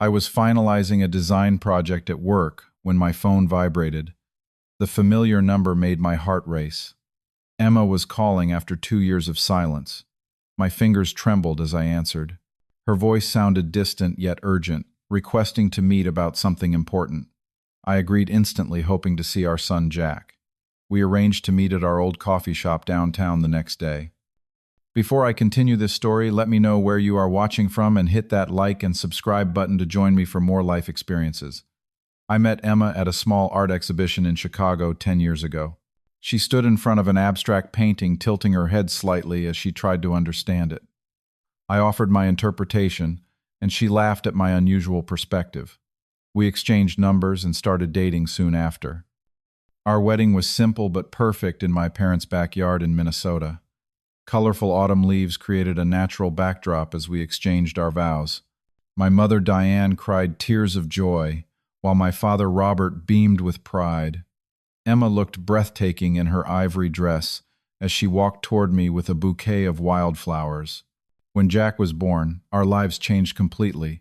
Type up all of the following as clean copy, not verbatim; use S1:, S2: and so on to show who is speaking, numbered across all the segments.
S1: I was finalizing a design project at work when my phone vibrated. The familiar number made my heart race. Emma was calling after 2 years of silence. My fingers trembled as I answered. Her voice sounded distant yet urgent, requesting to meet about something important. I agreed instantly, hoping to see our son Jack. We arranged to meet at our old coffee shop downtown the next day. Before I continue this story, let me know where you are watching from and hit that like and subscribe button to join me for more life experiences. I met Emma at a small art exhibition in Chicago 10 years ago. She stood in front of an abstract painting, tilting her head slightly as she tried to understand it. I offered my interpretation, and she laughed at my unusual perspective. We exchanged numbers and started dating soon after. Our wedding was simple but perfect in my parents' backyard in Minnesota. Colorful autumn leaves created a natural backdrop as we exchanged our vows. My mother Diane cried tears of joy, while my father Robert beamed with pride. Emma looked breathtaking in her ivory dress as she walked toward me with a bouquet of wildflowers. When Jack was born, our lives changed completely.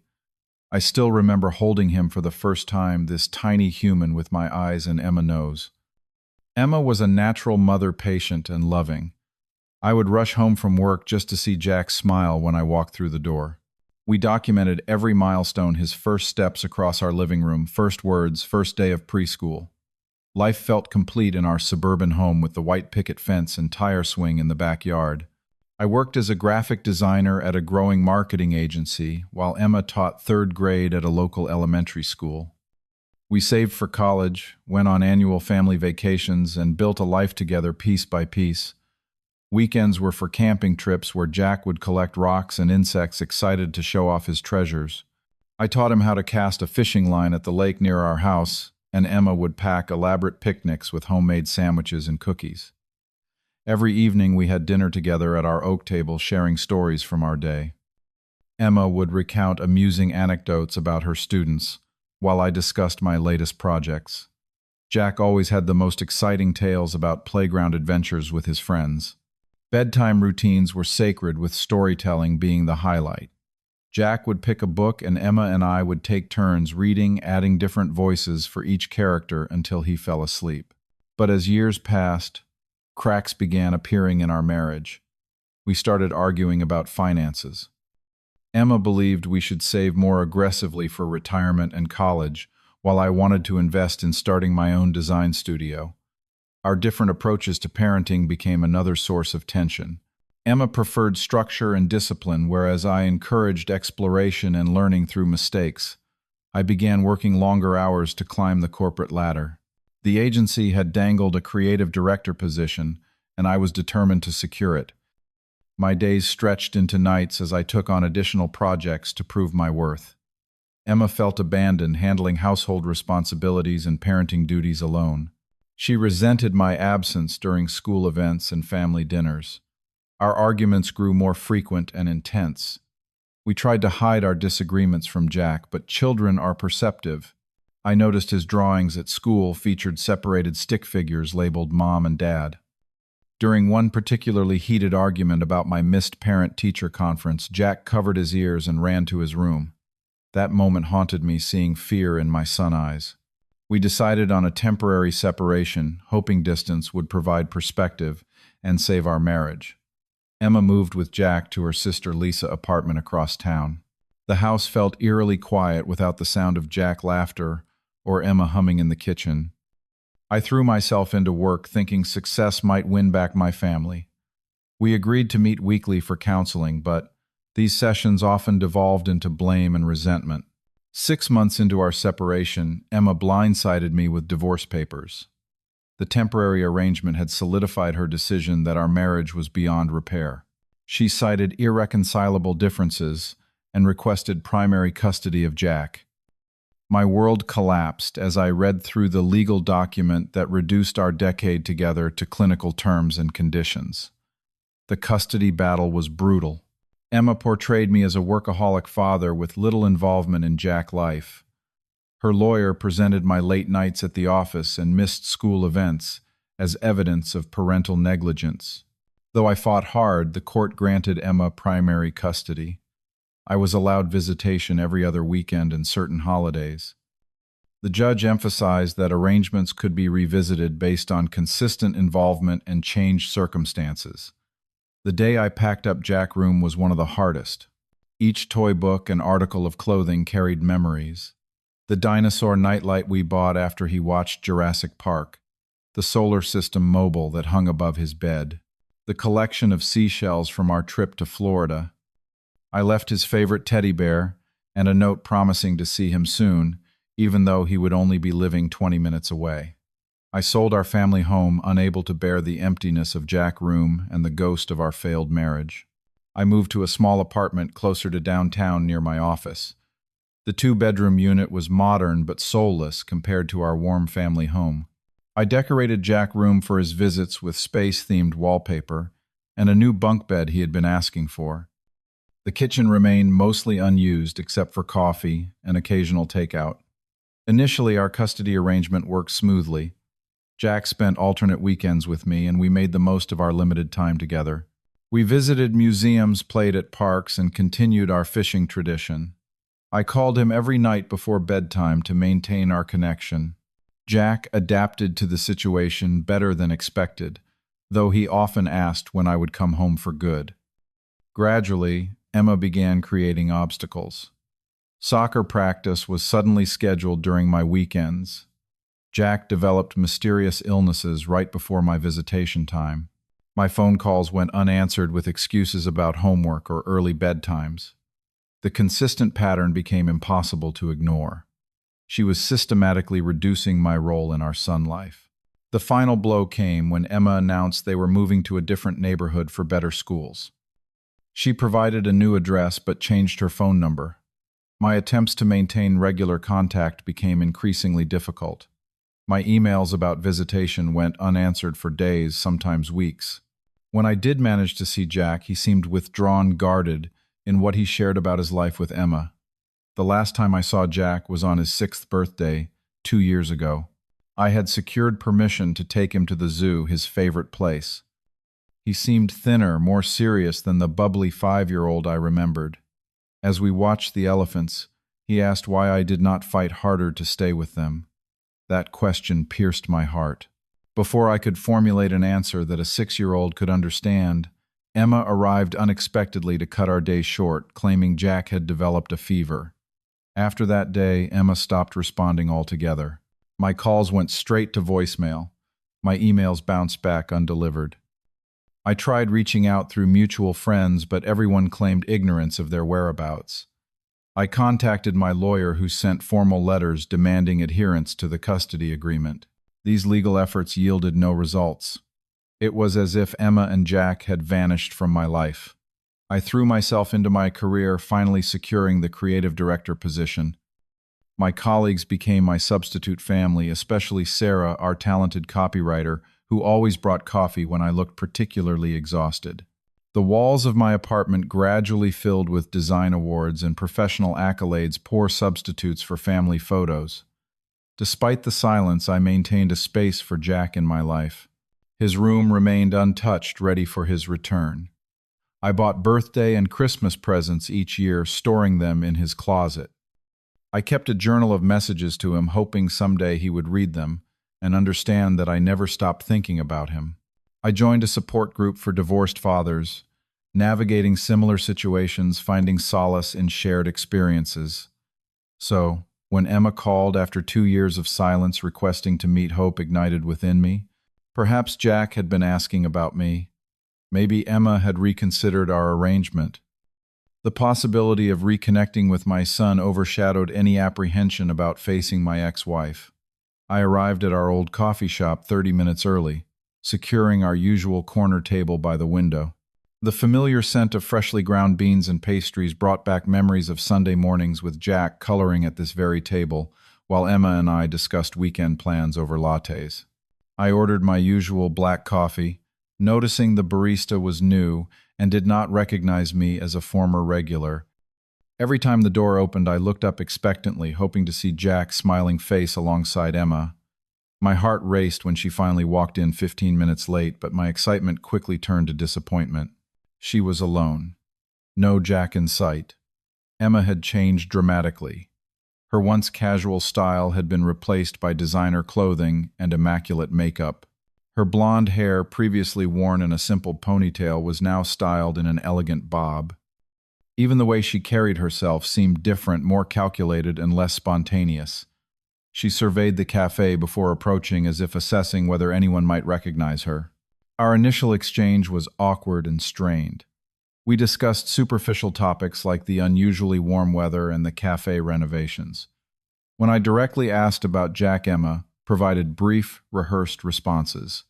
S1: I still remember holding him for the first time, this tiny human with my eyes and Emma knows. Emma was a natural mother, patient and loving. I would rush home from work just to see Jack smile when I walked through the door. We documented every milestone, his first steps across our living room, first words, first day of preschool. Life felt complete in our suburban home with the white picket fence and tire swing in the backyard. I worked as a graphic designer at a growing marketing agency, while Emma taught third grade at a local elementary school. We saved for college, went on annual family vacations, and built a life together piece by piece. Weekends were for camping trips where Jack would collect rocks and insects, excited to show off his treasures. I taught him how to cast a fishing line at the lake near our house, and Emma would pack elaborate picnics with homemade sandwiches and cookies. Every evening we had dinner together at our oak table, sharing stories from our day. Emma would recount amusing anecdotes about her students, while I discussed my latest projects. Jack always had the most exciting tales about playground adventures with his friends. Bedtime routines were sacred, with storytelling being the highlight. Jack would pick a book and Emma and I would take turns reading, adding different voices for each character until he fell asleep. But as years passed, cracks began appearing in our marriage. We started arguing about finances. Emma believed we should save more aggressively for retirement and college, while I wanted to invest in starting my own design studio. Our different approaches to parenting became another source of tension. Emma preferred structure and discipline, whereas I encouraged exploration and learning through mistakes. I began working longer hours to climb the corporate ladder. The agency had dangled a creative director position, and I was determined to secure it. My days stretched into nights as I took on additional projects to prove my worth. Emma felt abandoned, handling household responsibilities and parenting duties alone. She resented my absence during school events and family dinners. Our arguments grew more frequent and intense. We tried to hide our disagreements from Jack, but children are perceptive. I noticed his drawings at school featured separated stick figures labeled Mom and Dad. During one particularly heated argument about my missed parent-teacher conference, Jack covered his ears and ran to his room. That moment haunted me, seeing fear in my son's eyes. We decided on a temporary separation, hoping distance would provide perspective and save our marriage. Emma moved with Jack to her sister Lisa's apartment across town. The house felt eerily quiet without the sound of Jack's laughter or Emma humming in the kitchen. I threw myself into work, thinking success might win back my family. We agreed to meet weekly for counseling, but these sessions often devolved into blame and resentment. 6 months into our separation, Emma blindsided me with divorce papers. The temporary arrangement had solidified her decision that our marriage was beyond repair. She cited irreconcilable differences and requested primary custody of Jack. My world collapsed as I read through the legal document that reduced our decade together to clinical terms and conditions. The custody battle was brutal. Emma portrayed me as a workaholic father with little involvement in Jack's life. Her lawyer presented my late nights at the office and missed school events as evidence of parental negligence. Though I fought hard, the court granted Emma primary custody. I was allowed visitation every other weekend and certain holidays. The judge emphasized that arrangements could be revisited based on consistent involvement and changed circumstances. The day I packed up Jack's room was one of the hardest. Each toy book and article of clothing carried memories. The dinosaur nightlight we bought after he watched Jurassic Park, the solar system mobile that hung above his bed, the collection of seashells from our trip to Florida. I left his favorite teddy bear and a note promising to see him soon, even though he would only be living 20 minutes away. I sold our family home, unable to bear the emptiness of Jack's room and the ghost of our failed marriage. I moved to a small apartment closer to downtown near my office. The two-bedroom unit was modern but soulless compared to our warm family home. I decorated Jack's room for his visits with space-themed wallpaper and a new bunk bed he had been asking for. The kitchen remained mostly unused except for coffee and occasional takeout. Initially, our custody arrangement worked smoothly. Jack spent alternate weekends with me, and we made the most of our limited time together. We visited museums, played at parks, and continued our fishing tradition. I called him every night before bedtime to maintain our connection. Jack adapted to the situation better than expected, though he often asked when I would come home for good. Gradually, Emma began creating obstacles. Soccer practice was suddenly scheduled during my weekends. Jack developed mysterious illnesses right before my visitation time. My phone calls went unanswered with excuses about homework or early bedtimes. The consistent pattern became impossible to ignore. She was systematically reducing my role in our son life. The final blow came when Emma announced they were moving to a different neighborhood for better schools. She provided a new address but changed her phone number. My attempts to maintain regular contact became increasingly difficult. My emails about visitation went unanswered for days, sometimes weeks. When I did manage to see Jack, he seemed withdrawn, guarded in what he shared about his life with Emma. The last time I saw Jack was on his 6th birthday, 2 years ago. I had secured permission to take him to the zoo, his favorite place. He seemed thinner, more serious than the bubbly 5-year-old I remembered. As we watched the elephants, he asked why I did not fight harder to stay with them. That question pierced my heart. Before I could formulate an answer that a 6-year-old could understand, Emma arrived unexpectedly to cut our day short, claiming Jack had developed a fever. After that day, Emma stopped responding altogether. My calls went straight to voicemail. My emails bounced back undelivered. I tried reaching out through mutual friends, but everyone claimed ignorance of their whereabouts. I contacted my lawyer, who sent formal letters demanding adherence to the custody agreement. These legal efforts yielded no results. It was as if Emma and Jack had vanished from my life. I threw myself into my career, finally securing the creative director position. My colleagues became my substitute family, especially Sarah, our talented copywriter, who always brought coffee when I looked particularly exhausted. The walls of my apartment gradually filled with design awards and professional accolades, poor substitutes for family photos. Despite the silence, I maintained a space for Jack in my life. His room remained untouched, ready for his return. I bought birthday and Christmas presents each year, storing them in his closet. I kept a journal of messages to him, hoping someday he would read them and understand that I never stopped thinking about him. I joined a support group for divorced fathers, navigating similar situations, finding solace in shared experiences. So, when Emma called after 2 years of silence requesting to meet, hope ignited within me. Perhaps Jack had been asking about me. Maybe Emma had reconsidered our arrangement. The possibility of reconnecting with my son overshadowed any apprehension about facing my ex-wife. I arrived at our old coffee shop 30 minutes early, securing our usual corner table by the window. The familiar scent of freshly ground beans and pastries brought back memories of Sunday mornings with Jack coloring at this very table, while Emma and I discussed weekend plans over lattes. I ordered my usual black coffee, noticing the barista was new and did not recognize me as a former regular. Every time the door opened, I looked up expectantly, hoping to see Jack's smiling face alongside Emma. My heart raced when she finally walked in 15 minutes late, but my excitement quickly turned to disappointment. She was alone. No Jack in sight. Emma had changed dramatically. Her once casual style had been replaced by designer clothing and immaculate makeup. Her blonde hair, previously worn in a simple ponytail, was now styled in an elegant bob. Even the way she carried herself seemed different, more calculated, and less spontaneous. She surveyed the cafe before approaching, as if assessing whether anyone might recognize her. Our initial exchange was awkward and strained. We discussed superficial topics like the unusually warm weather and the cafe renovations. When I directly asked about Jack, Emma provided brief, rehearsed responses.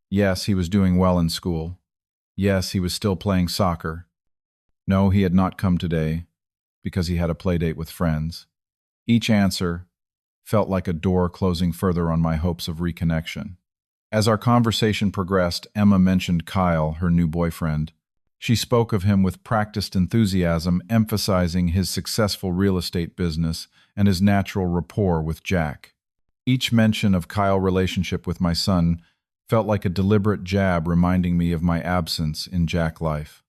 S1: Yes, he was doing well in school. Yes, he was still playing soccer. No, he had not come today because he had a play date with friends. Each answer felt like a door closing further on my hopes of reconnection. As our conversation progressed, Emma mentioned Kyle, her new boyfriend. She spoke of him with practiced enthusiasm, emphasizing his successful real estate business and his natural rapport with Jack. Each mention of Kyle's relationship with my son felt like a deliberate jab reminding me of my absence in Jack's life.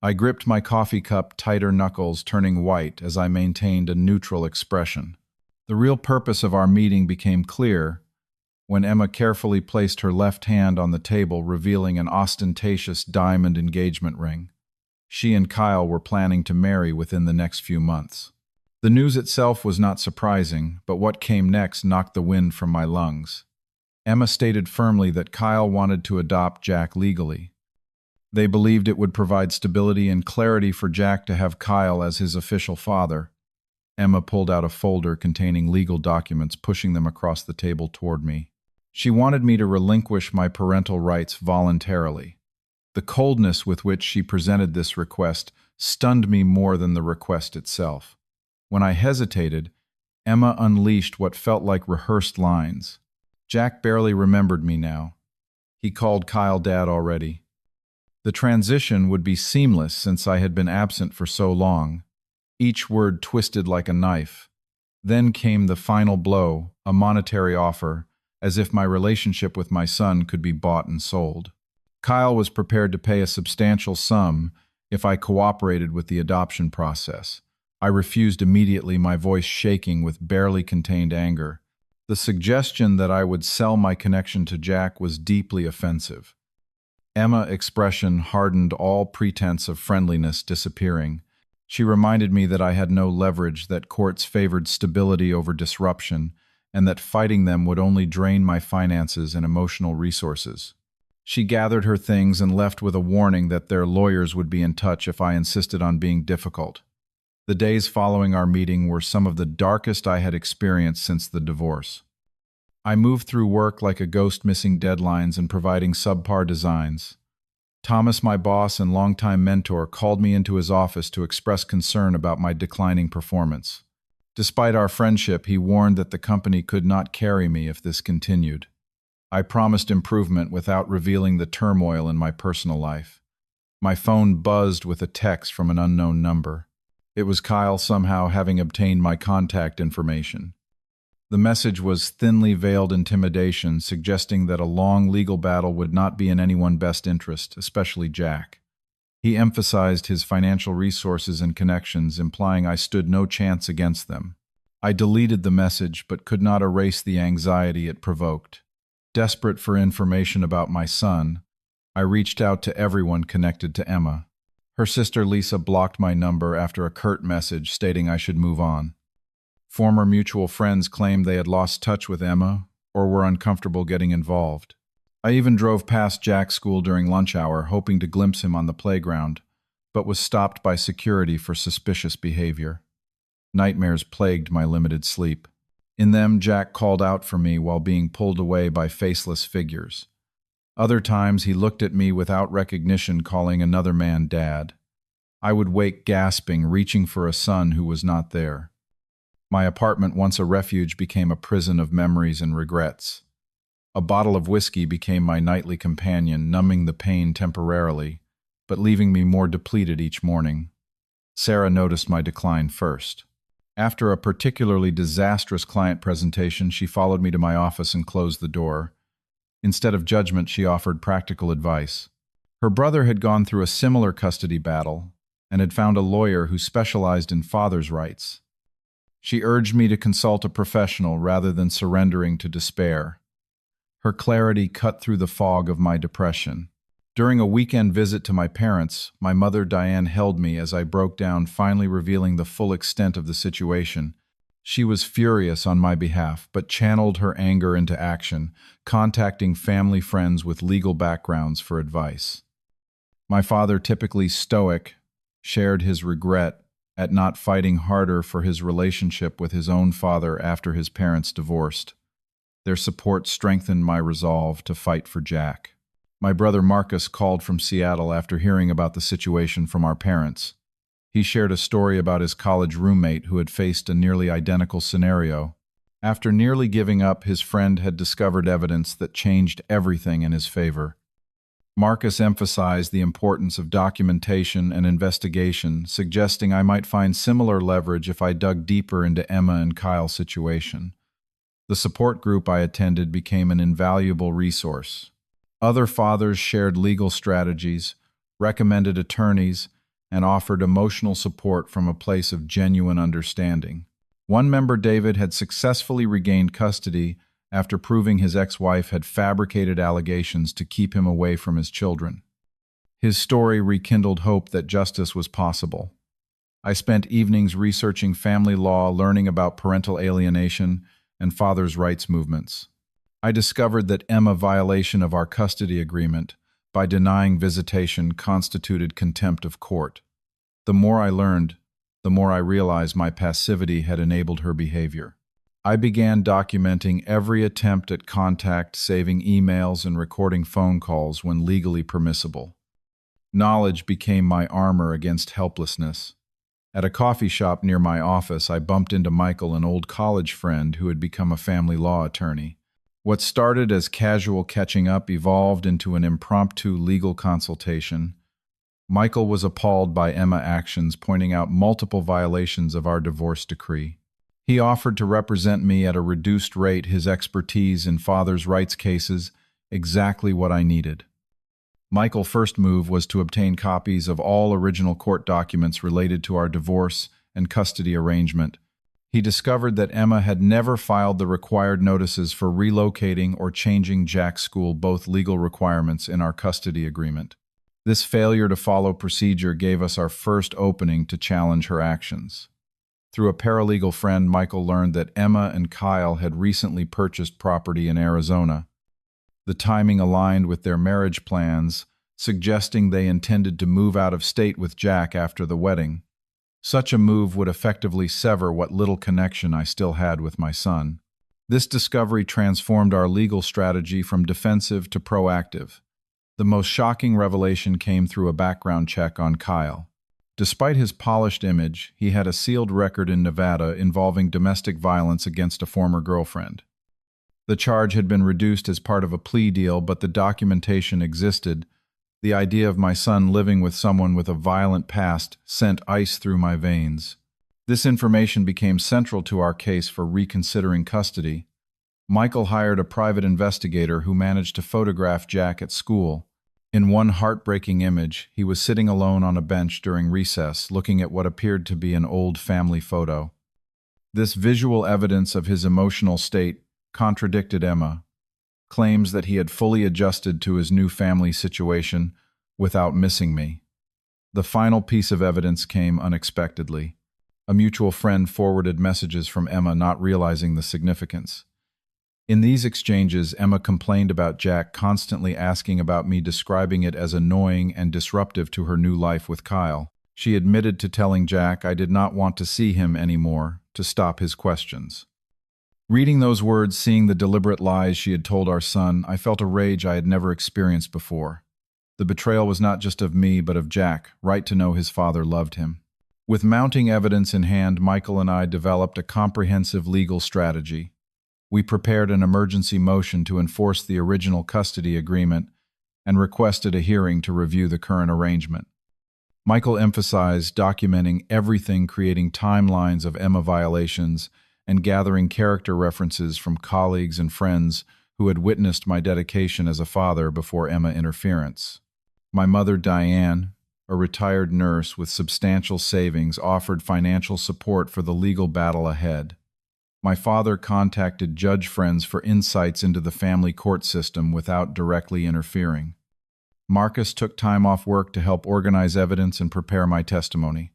S1: I gripped my coffee cup tighter, knuckles turning white as I maintained a neutral expression. The real purpose of our meeting became clear when Emma carefully placed her left hand on the table, revealing an ostentatious diamond engagement ring. She and Kyle were planning to marry within the next few months. The news itself was not surprising, but what came next knocked the wind from my lungs. Emma stated firmly that Kyle wanted to adopt Jack legally. They believed it would provide stability and clarity for Jack to have Kyle as his official father. Emma pulled out a folder containing legal documents, pushing them across the table toward me. She wanted me to relinquish my parental rights voluntarily. The coldness with which she presented this request stunned me more than the request itself. When I hesitated, Emma unleashed what felt like rehearsed lines. Jack barely remembered me now. He called Kyle Dad already. The transition would be seamless since I had been absent for so long. Each word twisted like a knife. Then came the final blow, a monetary offer, as if my relationship with my son could be bought and sold. Kyle was prepared to pay a substantial sum if I cooperated with the adoption process. I refused immediately, my voice shaking with barely contained anger. The suggestion that I would sell my connection to Jack was deeply offensive. Emma's expression hardened, all pretense of friendliness disappearing. She reminded me that I had no leverage, that courts favored stability over disruption, and that fighting them would only drain my finances and emotional resources. She gathered her things and left with a warning that their lawyers would be in touch if I insisted on being difficult. The days following our meeting were some of the darkest I had experienced since the divorce. I moved through work like a ghost, missing deadlines and providing subpar designs. Thomas, my boss and longtime mentor, called me into his office to express concern about my declining performance. Despite our friendship, he warned that the company could not carry me if this continued. I promised improvement without revealing the turmoil in my personal life. My phone buzzed with a text from an unknown number. It was Kyle, somehow having obtained my contact information. The message was thinly veiled intimidation, suggesting that a long legal battle would not be in anyone's best interest, especially Jack. He emphasized his financial resources and connections, implying I stood no chance against them. I deleted the message, but could not erase the anxiety it provoked. Desperate for information about my son, I reached out to everyone connected to Emma. Her sister Lisa blocked my number after a curt message stating I should move on. Former mutual friends claimed they had lost touch with Emma or were uncomfortable getting involved. I even drove past Jack's school during lunch hour, hoping to glimpse him on the playground, but was stopped by security for suspicious behavior. Nightmares plagued my limited sleep. In them, Jack called out for me while being pulled away by faceless figures. Other times, he looked at me without recognition, calling another man Dad. I would wake gasping, reaching for a son who was not there. My apartment, once a refuge, became a prison of memories and regrets. A bottle of whiskey became my nightly companion, numbing the pain temporarily, but leaving me more depleted each morning. Sarah noticed my decline first. After a particularly disastrous client presentation, she followed me to my office and closed the door. Instead of judgment, she offered practical advice. Her brother had gone through a similar custody battle, and had found a lawyer who specialized in fathers' rights. She urged me to consult a professional rather than surrendering to despair. Her clarity cut through the fog of my depression. During a weekend visit to my parents, my mother Diane held me as I broke down, finally revealing the full extent of the situation. She was furious on my behalf, but channeled her anger into action, contacting family friends with legal backgrounds for advice. My father, typically stoic, shared his regret at not fighting harder for his relationship with his own father after his parents divorced. Their support strengthened my resolve to fight for Jack. My brother Marcus called from Seattle after hearing about the situation from our parents. He shared a story about his college roommate who had faced a nearly identical scenario. After nearly giving up, his friend had discovered evidence that changed everything in his favor. Marcus emphasized the importance of documentation and investigation, suggesting I might find similar leverage if I dug deeper into Emma and Kyle's situation. The support group I attended became an invaluable resource. Other fathers shared legal strategies, recommended attorneys, and offered emotional support from a place of genuine understanding. One member, David, had successfully regained custody after proving his ex-wife had fabricated allegations to keep him away from his children. His story rekindled hope that justice was possible. I spent evenings researching family law, learning about parental alienation and fathers' rights movements. I discovered that Emma's violation of our custody agreement by denying visitation constituted contempt of court. The more I learned, the more I realized my passivity had enabled her behavior. I began documenting every attempt at contact, saving emails and recording phone calls when legally permissible. Knowledge became my armor against helplessness. At a coffee shop near my office, I bumped into Michael, an old college friend who had become a family law attorney. What started as casual catching up evolved into an impromptu legal consultation. Michael was appalled by Emma's actions, pointing out multiple violations of our divorce decree. He offered to represent me at a reduced rate, his expertise in fathers' rights cases, exactly what I needed. Michael's first move was to obtain copies of all original court documents related to our divorce and custody arrangement. He discovered that Emma had never filed the required notices for relocating or changing Jack's school, both legal requirements in our custody agreement. This failure to follow procedure gave us our first opening to challenge her actions. Through a paralegal friend, Michael learned that Emma and Kyle had recently purchased property in Arizona. The timing aligned with their marriage plans, suggesting they intended to move out of state with Jack after the wedding. Such a move would effectively sever what little connection I still had with my son. This discovery transformed our legal strategy from defensive to proactive. The most shocking revelation came through a background check on Kyle. Despite his polished image, he had a sealed record in Nevada involving domestic violence against a former girlfriend. The charge had been reduced as part of a plea deal, but the documentation existed. The idea of my son living with someone with a violent past sent ice through my veins. This information became central to our case for reconsidering custody. Michael hired a private investigator who managed to photograph Jack at school. In one heartbreaking image, he was sitting alone on a bench during recess, looking at what appeared to be an old family photo. This visual evidence of his emotional state contradicted Emma. Claims that he had fully adjusted to his new family situation without missing me. The final piece of evidence came unexpectedly. A mutual friend forwarded messages from Emma, not realizing the significance. In these exchanges, Emma complained about Jack constantly asking about me, describing it as annoying and disruptive to her new life with Kyle. She admitted to telling Jack I did not want to see him anymore, to stop his questions. Reading those words, seeing the deliberate lies she had told our son, I felt a rage I had never experienced before. The betrayal was not just of me, but of Jack, right to know his father loved him. With mounting evidence in hand, Michael and I developed a comprehensive legal strategy. We prepared an emergency motion to enforce the original custody agreement and requested a hearing to review the current arrangement. Michael emphasized documenting everything, creating timelines of Emma violations, and gathering character references from colleagues and friends who had witnessed my dedication as a father before Emma interference. My mother, Diane, a retired nurse with substantial savings, offered financial support for the legal battle ahead. My father contacted judge friends for insights into the family court system without directly interfering. Marcus took time off work to help organize evidence and prepare my testimony.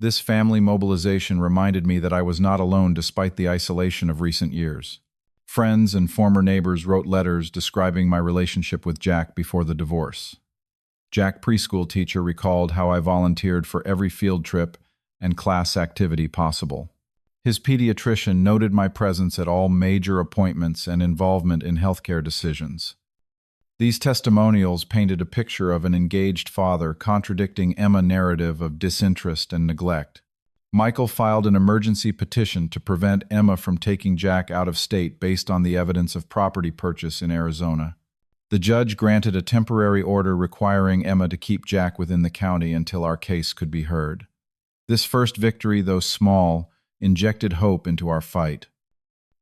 S1: This family mobilization reminded me that I was not alone despite the isolation of recent years. Friends and former neighbors wrote letters describing my relationship with Jack before the divorce. Jack, preschool teacher, recalled how I volunteered for every field trip and class activity possible. His pediatrician noted my presence at all major appointments and involvement in healthcare decisions. These testimonials painted a picture of an engaged father contradicting Emma's narrative of disinterest and neglect. Michael filed an emergency petition to prevent Emma from taking Jack out of state based on the evidence of property purchase in Arizona. The judge granted a temporary order requiring Emma to keep Jack within the county until our case could be heard. This first victory, though small, injected hope into our fight.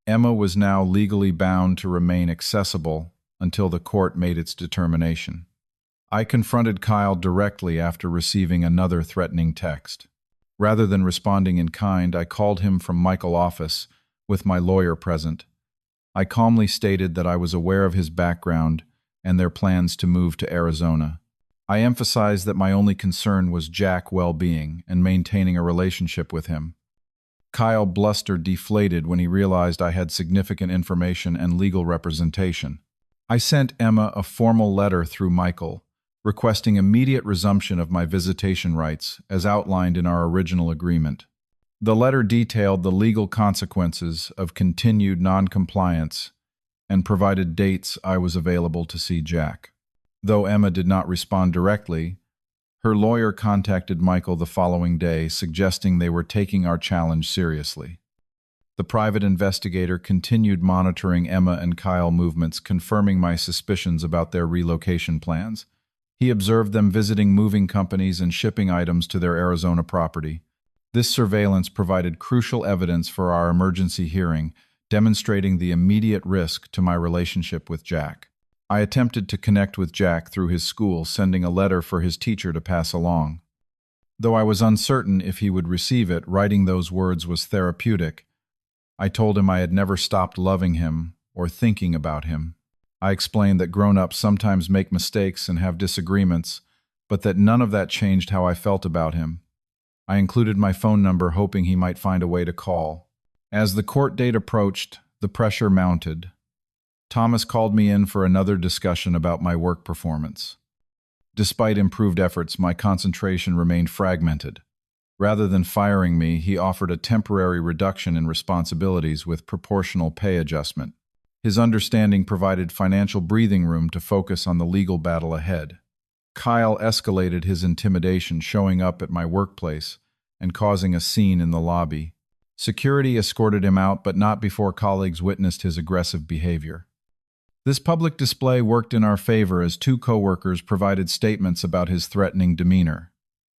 S1: Emma was now legally bound to remain accessible until the court made its determination. I confronted Kyle directly after receiving another threatening text. Rather than responding in kind, I called him from Michael's office with my lawyer present. I calmly stated that I was aware of his background and their plans to move to Arizona. I emphasized that my only concern was Jack's well-being and maintaining a relationship with him. Kyle blustered deflated when he realized I had significant information and legal representation. I sent Emma a formal letter through Michael, requesting immediate resumption of my visitation rights, as outlined in our original agreement. The letter detailed the legal consequences of continued noncompliance and provided dates I was available to see Jack. Though Emma did not respond directly, her lawyer contacted Michael the following day, suggesting they were taking our challenge seriously. The private investigator continued monitoring Emma and Kyle movements, confirming my suspicions about their relocation plans. He observed them visiting moving companies and shipping items to their Arizona property. This surveillance provided crucial evidence for our emergency hearing, demonstrating the immediate risk to my relationship with Jack. I attempted to connect with Jack through his school, sending a letter for his teacher to pass along. Though I was uncertain if he would receive it, writing those words was therapeutic. I told him I had never stopped loving him or thinking about him. I explained that grown-ups sometimes make mistakes and have disagreements, but that none of that changed how I felt about him. I included my phone number, hoping he might find a way to call. As the court date approached, the pressure mounted. Thomas called me in for another discussion about my work performance. Despite improved efforts, my concentration remained fragmented. Rather than firing me, he offered a temporary reduction in responsibilities with proportional pay adjustment. His understanding provided financial breathing room to focus on the legal battle ahead. Kyle escalated his intimidation, showing up at my workplace and causing a scene in the lobby. Security escorted him out, but not before colleagues witnessed his aggressive behavior. This public display worked in our favor as two coworkers provided statements about his threatening demeanor.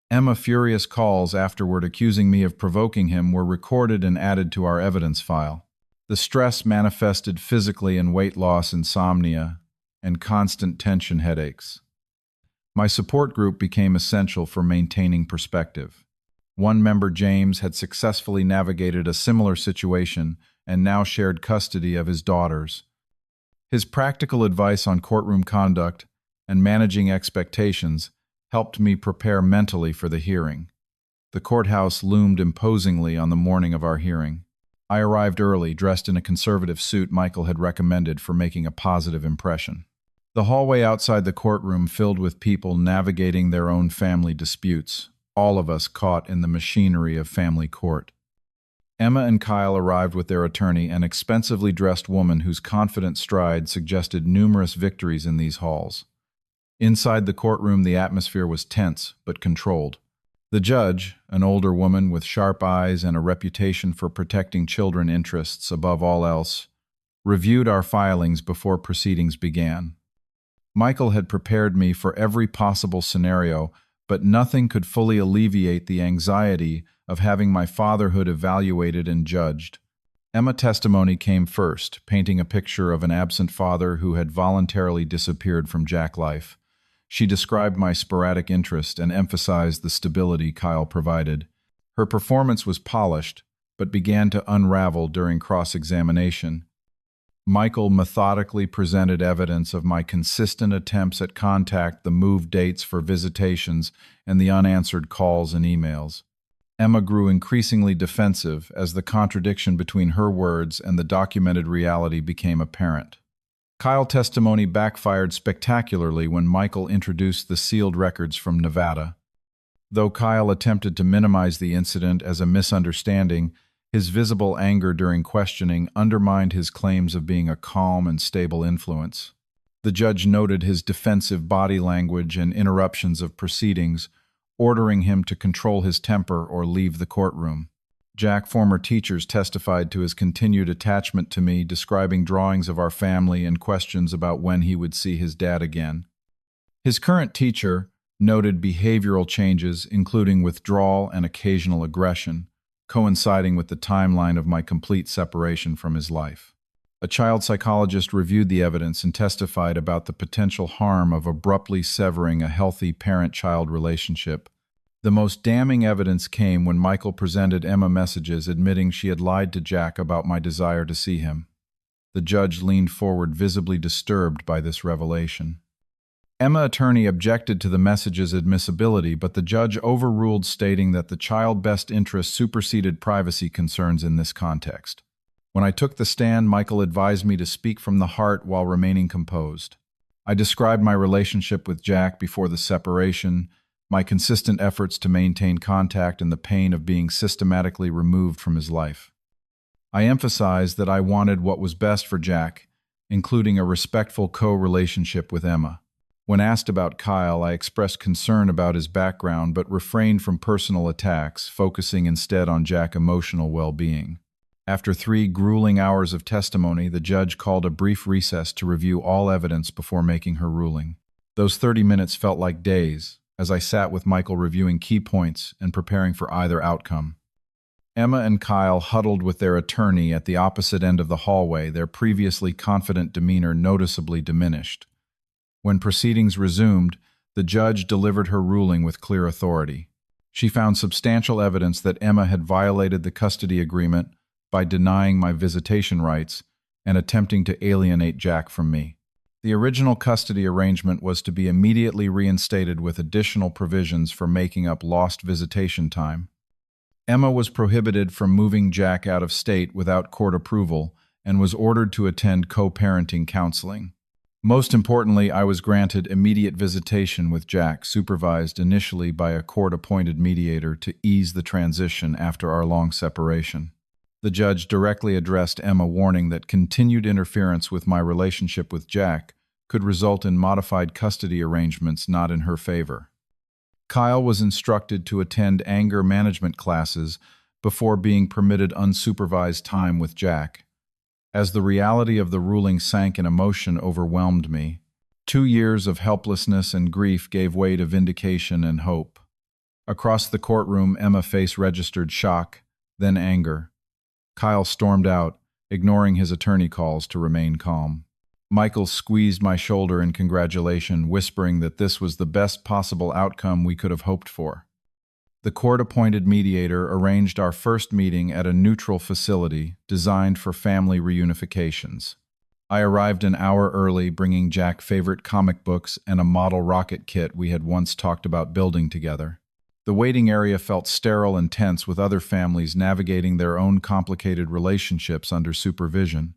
S1: Emma's furious calls afterward accusing me of provoking him were recorded and added to our evidence file. The stress manifested physically in weight loss, insomnia, and constant tension headaches. My support group became essential for maintaining perspective. One member, James, had successfully navigated a similar situation and now shared custody of his daughters. His practical advice on courtroom conduct and managing expectations helped me prepare mentally for the hearing. The courthouse loomed imposingly on the morning of our hearing. I arrived early, dressed in a conservative suit Michael had recommended for making a positive impression. The hallway outside the courtroom filled with people navigating their own family disputes, all of us caught in the machinery of family court. Emma and Kyle arrived with their attorney, an expensively dressed woman whose confident stride suggested numerous victories in these halls. Inside the courtroom, the atmosphere was tense but controlled. The judge, an older woman with sharp eyes and a reputation for protecting children's interests above all else, reviewed our filings before proceedings began. Michael had prepared me for every possible scenario, but nothing could fully alleviate the anxiety of having my fatherhood evaluated and judged. Emma's testimony came first, painting a picture of an absent father who had voluntarily disappeared from Jack's life. She described my sporadic interest and emphasized the stability Kyle provided. Her performance was polished, but began to unravel during cross-examination. Michael methodically presented evidence of my consistent attempts at contact, the moved dates for visitations, and the unanswered calls and emails. Emma grew increasingly defensive as the contradiction between her words and the documented reality became apparent. Kyle's testimony backfired spectacularly when Michael introduced the sealed records from Nevada. Though Kyle attempted to minimize the incident as a misunderstanding, his visible anger during questioning undermined his claims of being a calm and stable influence. The judge noted his defensive body language and interruptions of proceedings, ordering him to control his temper or leave the courtroom. Jack's former teachers testified to his continued attachment to me, describing drawings of our family and questions about when he would see his dad again. His current teacher noted behavioral changes, including withdrawal and occasional aggression, coinciding with the timeline of my complete separation from his life. A child psychologist reviewed the evidence and testified about the potential harm of abruptly severing a healthy parent-child relationship. The most damning evidence came when Michael presented Emma messages admitting she had lied to Jack about my desire to see him. The judge leaned forward, visibly disturbed by this revelation. Emma's attorney objected to the message's admissibility, but the judge overruled, stating that the child's best interest superseded privacy concerns in this context. When I took the stand, Michael advised me to speak from the heart while remaining composed. I described my relationship with Jack before the separation, my consistent efforts to maintain contact, and the pain of being systematically removed from his life. I emphasized that I wanted what was best for Jack, including a respectful co-relationship with Emma. When asked about Kyle, I expressed concern about his background but refrained from personal attacks, focusing instead on Jack's emotional well-being. After 3 grueling hours of testimony, the judge called a brief recess to review all evidence before making her ruling. Those 30 minutes felt like days, as I sat with Michael reviewing key points and preparing for either outcome. Emma and Kyle huddled with their attorney at the opposite end of the hallway, their previously confident demeanor noticeably diminished. When proceedings resumed, the judge delivered her ruling with clear authority. She found substantial evidence that Emma had violated the custody agreement by denying my visitation rights and attempting to alienate Jack from me. The original custody arrangement was to be immediately reinstated with additional provisions for making up lost visitation time. Emma was prohibited from moving Jack out of state without court approval and was ordered to attend co-parenting counseling. Most importantly, I was granted immediate visitation with Jack, supervised initially by a court-appointed mediator to ease the transition after our long separation. The judge directly addressed Emma, warning that continued interference with my relationship with Jack could result in modified custody arrangements not in her favor. Kyle was instructed to attend anger management classes before being permitted unsupervised time with Jack. As the reality of the ruling sank and emotion overwhelmed me, 2 years of helplessness and grief gave way to vindication and hope. Across the courtroom, Emma's face registered shock, then anger. Kyle stormed out, ignoring his attorney calls to remain calm. Michael squeezed my shoulder in congratulation, whispering that this was the best possible outcome we could have hoped for. The court-appointed mediator arranged our first meeting at a neutral facility designed for family reunifications. I arrived an hour early, bringing Jack's favorite comic books and a model rocket kit we had once talked about building together. The waiting area felt sterile and tense, with other families navigating their own complicated relationships under supervision.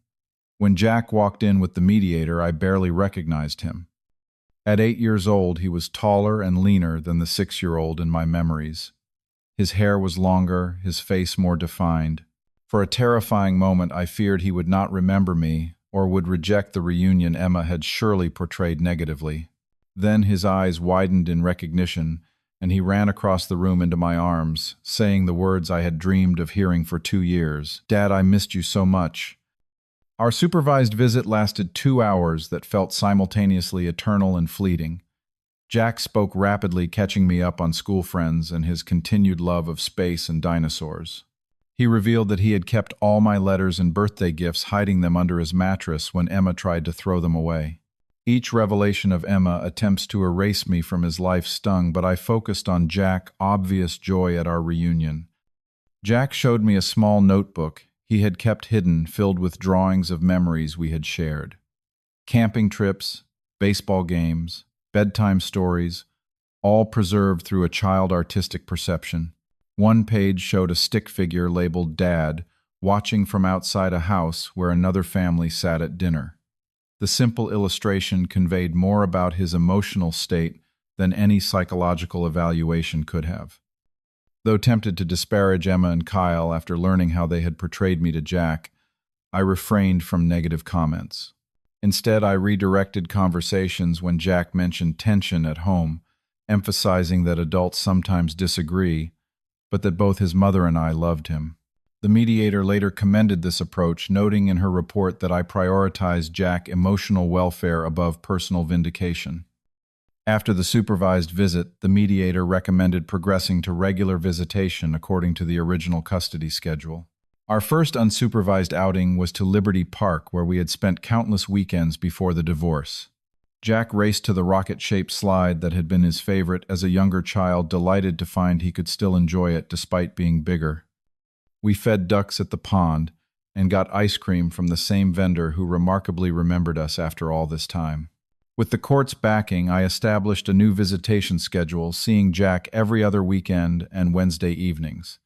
S1: When Jack walked in with the mediator, I barely recognized him. At 8 years old, he was taller and leaner than the 6-year-old in my memories. His hair was longer, his face more defined. For a terrifying moment, I feared he would not remember me or would reject the reunion Emma had surely portrayed negatively. Then his eyes widened in recognition, and he ran across the room into my arms, saying the words I had dreamed of hearing for 2 years. "Dad, I missed you so much." Our supervised visit lasted 2 hours that felt simultaneously eternal and fleeting. Jack spoke rapidly, catching me up on school friends and his continued love of space and dinosaurs. He revealed that he had kept all my letters and birthday gifts, hiding them under his mattress when Emma tried to throw them away. Each revelation of Emma attempts to erase me from his life stung, but I focused on Jack's obvious joy at our reunion. Jack showed me a small notebook he had kept hidden, filled with drawings of memories we had shared. Camping trips, baseball games, bedtime stories, all preserved through a child artistic perception. One page showed a stick figure labeled Dad, watching from outside a house where another family sat at dinner. The simple illustration conveyed more about his emotional state than any psychological evaluation could have. Though tempted to disparage Emma and Kyle after learning how they had portrayed me to Jack, I refrained from negative comments. Instead, I redirected conversations when Jack mentioned tension at home, emphasizing that adults sometimes disagree, but that both his mother and I loved him. The mediator later commended this approach, noting in her report that I prioritized Jack's emotional welfare above personal vindication. After the supervised visit, the mediator recommended progressing to regular visitation according to the original custody schedule. Our first unsupervised outing was to Liberty Park, where we had spent countless weekends before the divorce. Jack raced to the rocket-shaped slide that had been his favorite as a younger child, delighted to find he could still enjoy it despite being bigger. We fed ducks at the pond and got ice cream from the same vendor who remarkably remembered us after all this time. With the court's backing, I established a new visitation schedule, seeing Jack every other weekend and Wednesday evenings.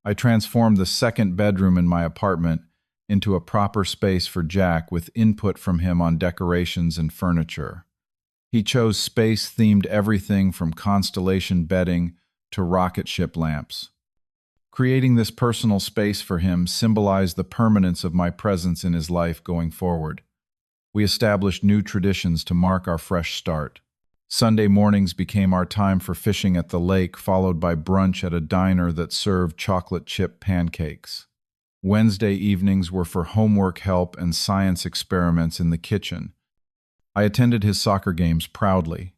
S1: I transformed the second bedroom in my apartment into a proper space for Jack with input from him on decorations and furniture. He chose space-themed everything from constellation bedding to rocket ship lamps. Creating this personal space for him symbolized the permanence of my presence in his life going forward. We established new traditions to mark our fresh start. Sunday mornings became our time for fishing at the lake, followed by brunch at a diner that served chocolate chip pancakes. Wednesday evenings were for homework help and science experiments in the kitchen. I attended his soccer games proudly,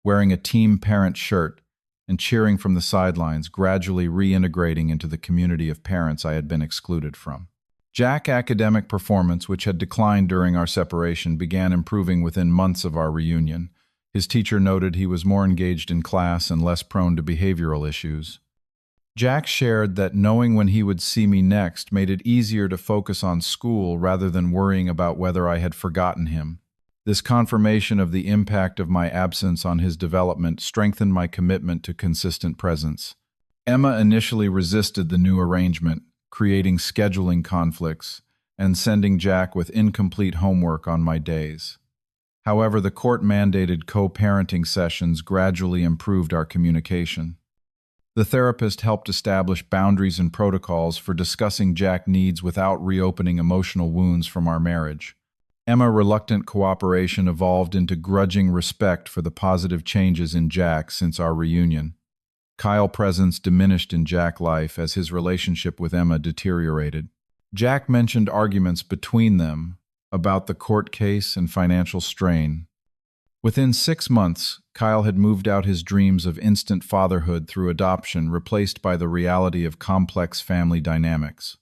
S1: wearing a team parent shirt and cheering from the sidelines, gradually reintegrating into the community of parents I had been excluded from. Jack's academic performance, which had declined during our separation, began improving within months of our reunion. His teacher noted he was more engaged in class and less prone to behavioral issues. Jack shared that knowing when he would see me next made it easier to focus on school rather than worrying about whether I had forgotten him. This confirmation of the impact of my absence on his development strengthened my commitment to consistent presence. Emma initially resisted the new arrangement, creating scheduling conflicts and sending Jack with incomplete homework on my days. However, the court-mandated co-parenting sessions gradually improved our communication. The therapist helped establish boundaries and protocols for discussing Jack's needs without reopening emotional wounds from our marriage. Emma's reluctant cooperation evolved into grudging respect for the positive changes in Jack since our reunion. Kyle's presence diminished in Jack's life as his relationship with Emma deteriorated. Jack mentioned arguments between them about the court case and financial strain. Within 6 months, Kyle had moved out his dreams of instant fatherhood through adoption, replaced by the reality of complex family dynamics.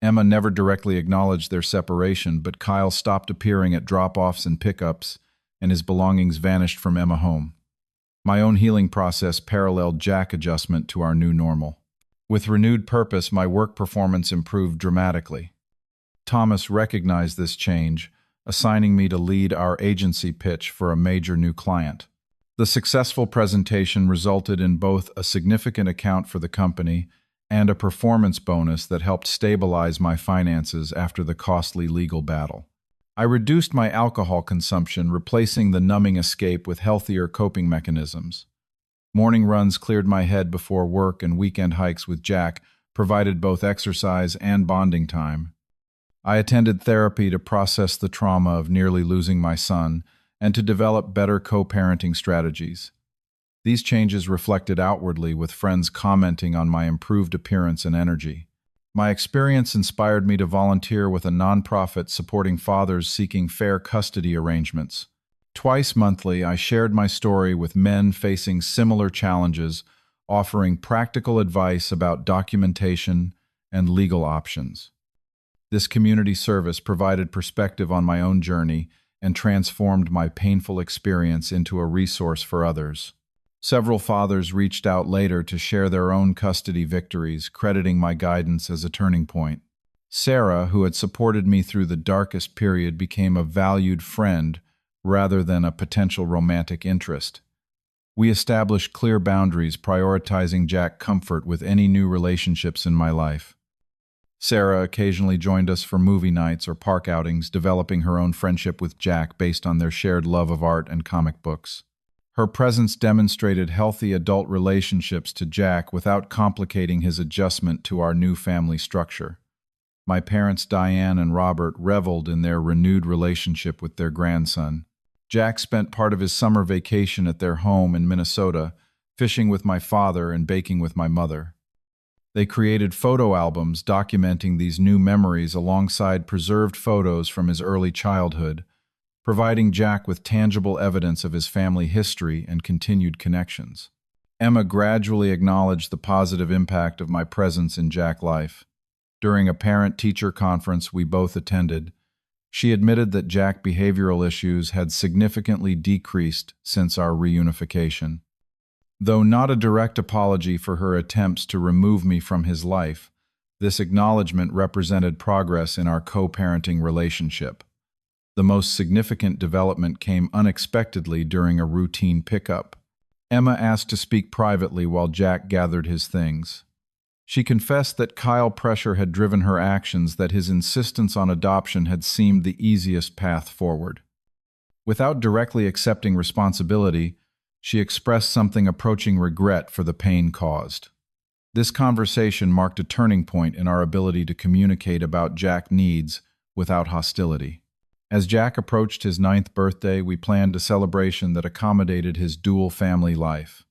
S1: Emma never directly acknowledged their separation, but Kyle stopped appearing at drop-offs and pickups, and his belongings vanished from Emma's home. My own healing process paralleled Jack's adjustment to our new normal. With renewed purpose, my work performance improved dramatically. Thomas recognized this change, assigning me to lead our agency pitch for a major new client. The successful presentation resulted in both a significant account for the company and a performance bonus that helped stabilize my finances after the costly legal battle. I reduced my alcohol consumption, replacing the numbing escape with healthier coping mechanisms. Morning runs cleared my head before work, and weekend hikes with Jack provided both exercise and bonding time. I attended therapy to process the trauma of nearly losing my son and to develop better co-parenting strategies. These changes reflected outwardly, with friends commenting on my improved appearance and energy. My experience inspired me to volunteer with a nonprofit supporting fathers seeking fair custody arrangements. Twice monthly, I shared my story with men facing similar challenges, offering practical advice about documentation and legal options. This community service provided perspective on my own journey and transformed my painful experience into a resource for others. Several fathers reached out later to share their own custody victories, crediting my guidance as a turning point. Sarah, who had supported me through the darkest period, became a valued friend rather than a potential romantic interest. We established clear boundaries, prioritizing Jack's comfort with any new relationships in my life. Sarah occasionally joined us for movie nights or park outings, developing her own friendship with Jack based on their shared love of art and comic books. Her presence demonstrated healthy adult relationships to Jack without complicating his adjustment to our new family structure. My parents, Diane and Robert, reveled in their renewed relationship with their grandson. Jack spent part of his summer vacation at their home in Minnesota, fishing with my father and baking with my mother. They created photo albums documenting these new memories alongside preserved photos from his early childhood, providing Jack with tangible evidence of his family history and continued connections. Emma gradually acknowledged the positive impact of my presence in Jack's life. During a parent-teacher conference we both attended, she admitted that Jack's behavioral issues had significantly decreased since our reunification. Though not a direct apology for her attempts to remove me from his life, this acknowledgement represented progress in our co-parenting relationship. The most significant development came unexpectedly during a routine pickup. Emma asked to speak privately while Jack gathered his things. She confessed that Kyle pressure had driven her actions, that his insistence on adoption had seemed the easiest path forward. Without directly accepting responsibility, she expressed something approaching regret for the pain caused. This conversation marked a turning point in our ability to communicate about Jack's needs without hostility. As Jack approached his 9th birthday, we planned a celebration that accommodated his dual family life.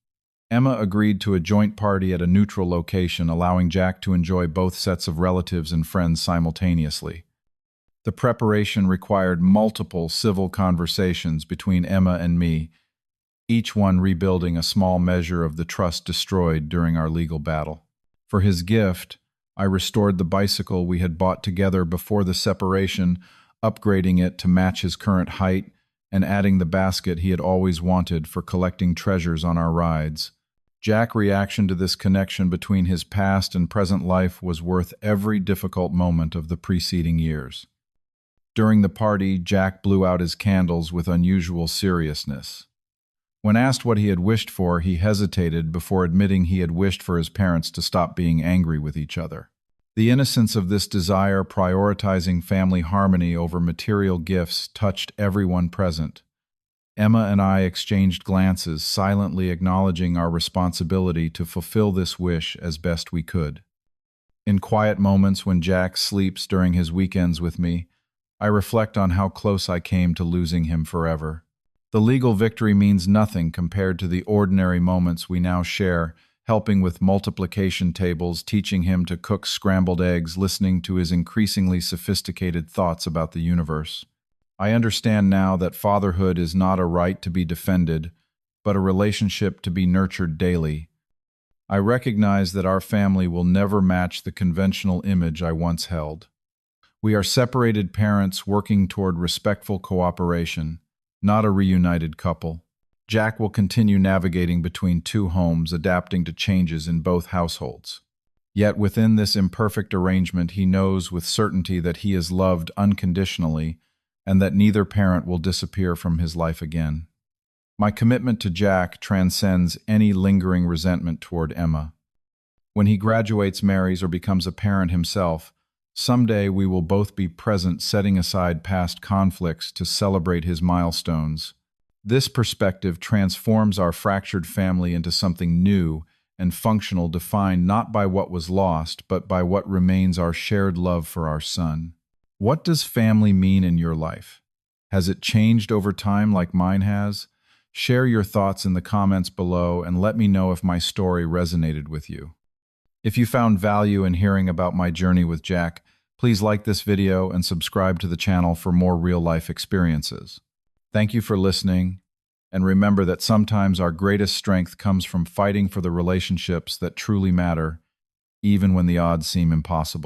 S1: Emma agreed to a joint party at a neutral location, allowing Jack to enjoy both sets of relatives and friends simultaneously. The preparation required multiple civil conversations between Emma and me, each one rebuilding a small measure of the trust destroyed during our legal battle. For his gift, I restored the bicycle we had bought together before the separation, upgrading it to match his current height and adding the basket he had always wanted for collecting treasures on our rides. Jack's reaction to this connection between his past and present life was worth every difficult moment of the preceding years. During the party, Jack blew out his candles with unusual seriousness. When asked what he had wished for, he hesitated before admitting he had wished for his parents to stop being angry with each other. The innocence of this desire, prioritizing family harmony over material gifts, touched everyone present. Emma and I exchanged glances, silently acknowledging our responsibility to fulfill this wish as best we could. In quiet moments when Jack sleeps during his weekends with me, I reflect on how close I came to losing him forever. The legal victory means nothing compared to the ordinary moments we now share, helping with multiplication tables, teaching him to cook scrambled eggs, listening to his increasingly sophisticated thoughts about the universe. I understand now that fatherhood is not a right to be defended, but a relationship to be nurtured daily. I recognize that our family will never match the conventional image I once held. We are separated parents working toward respectful cooperation, not a reunited couple. Jack will continue navigating between two homes, adapting to changes in both households. Yet within this imperfect arrangement, he knows with certainty that he is loved unconditionally and that neither parent will disappear from his life again. My commitment to Jack transcends any lingering resentment toward Emma. When he graduates, marries, or becomes a parent himself, someday we will both be present, setting aside past conflicts to celebrate his milestones. This perspective transforms our fractured family into something new and functional, defined not by what was lost, but by what remains our shared love for our son. What does family mean in your life? Has it changed over time like mine has? Share your thoughts in the comments below and let me know if my story resonated with you. If you found value in hearing about my journey with Jack, please like this video and subscribe to the channel for more real-life experiences. Thank you for listening, and remember that sometimes our greatest strength comes from fighting for the relationships that truly matter, even when the odds seem impossible.